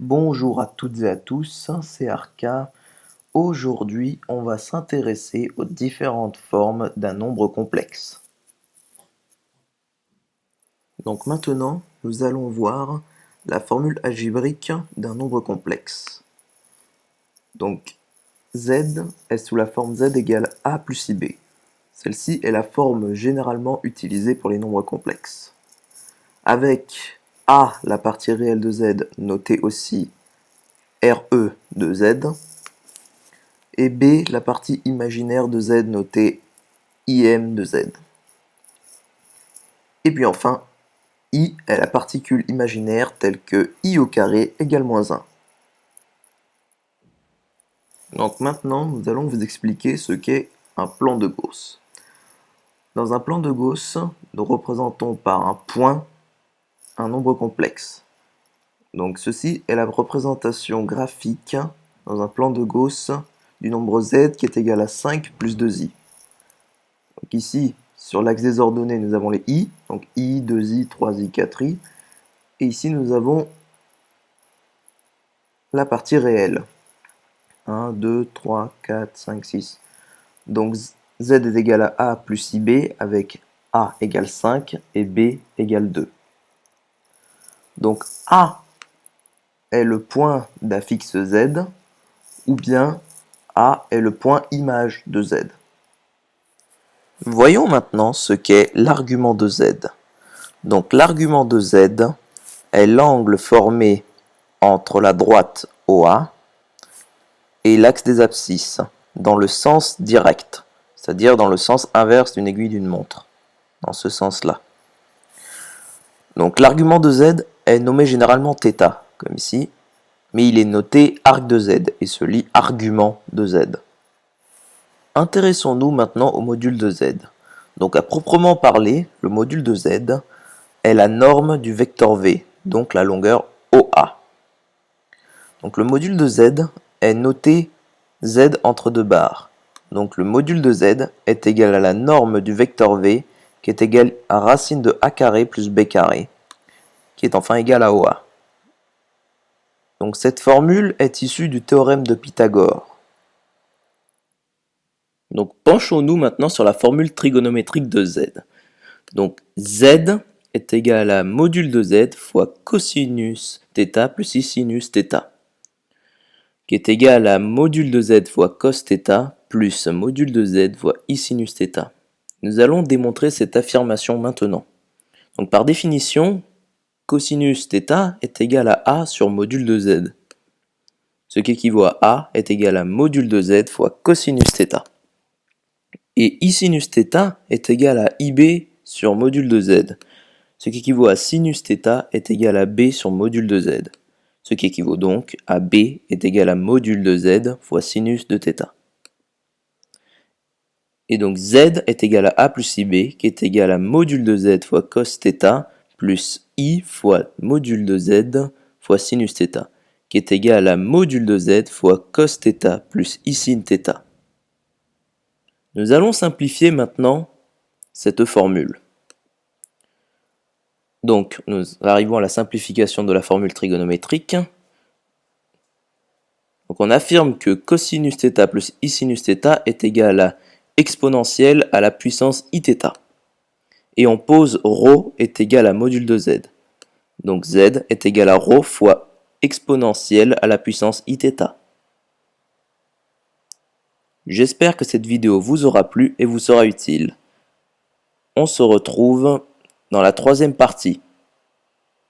Bonjour à toutes et à tous, c'est Arca. Aujourd'hui, on va s'intéresser aux différentes formes d'un nombre complexe. Donc maintenant, nous allons voir la formule algébrique d'un nombre complexe. Donc z est sous la forme z égale a plus ib. Celle-ci est la forme généralement utilisée pour les nombres complexes. Avec a, la partie réelle de z, notée aussi RE de z, et B, la partie imaginaire de z notée IM de z. Et puis enfin, I est la particule imaginaire telle que I au carré égale -1. Donc maintenant, nous allons vous expliquer ce qu'est un plan de Gauss. Dans un plan de Gauss, nous représentons par un point un nombre complexe. Donc ceci est la représentation graphique dans un plan de Gauss du nombre z qui est égal à 5 plus 2i. Donc ici, sur l'axe des ordonnées, nous avons les i, donc i, 2i, 3i, 4i. Et ici, nous avons la partie réelle. 1, 2, 3, 4, 5, 6. Donc z est égal à a plus ib avec a égale 5 et b égale 2. Donc a est le point d'affixe z, ou bien a est le point image de z. Voyons maintenant ce qu'est l'argument de z. Donc l'argument de z est l'angle formé entre la droite OA et l'axe des abscisses, dans le sens direct, c'est-à-dire dans le sens inverse d'une aiguille d'une montre, dans ce sens-là. Donc l'argument de z est nommé généralement θ, comme ici, mais il est noté arc de z et se lit argument de z. Intéressons-nous maintenant au module de z. Donc à proprement parler, le module de z est la norme du vecteur v, donc la longueur OA. Donc le module de z est noté z entre deux barres. Donc le module de z est égal à la norme du vecteur v qui est égal à racine de a carré plus b carré, qui est enfin égal à OA. Donc cette formule est issue du théorème de Pythagore. Donc penchons-nous maintenant sur la formule trigonométrique de z. Donc z est égal à module de z fois cosinus θ plus sinus θ, qui est égal à module de z fois cos θ plus module de z fois sinus θ. Nous allons démontrer cette affirmation maintenant. Donc par définition, cosinus θ est égal à a sur module de z, ce qui équivaut à a est égal à module de z fois cosinus θ. Et sinus θ est égal à ib sur module de z, ce qui équivaut à sinus θ est égal à b sur module de z, ce qui équivaut donc à b est égal à module de z fois sinus de θ. Et donc z est égal à a plus ib, qui est égal à module de z fois cos θ, plus i fois module de z fois sinus θ, qui est égal à module de z fois cos θ plus i sin θ. Nous allons simplifier maintenant cette formule. Donc nous arrivons à la simplification de la formule trigonométrique. Donc on affirme que cosinus θ plus i sinus θ est égal à exponentielle à la puissance iθ. Et on pose ρ est égal à module de z. Donc z est égal à ρ fois exponentielle à la puissance iθ. J'espère que cette vidéo vous aura plu et vous sera utile. On se retrouve dans la troisième partie.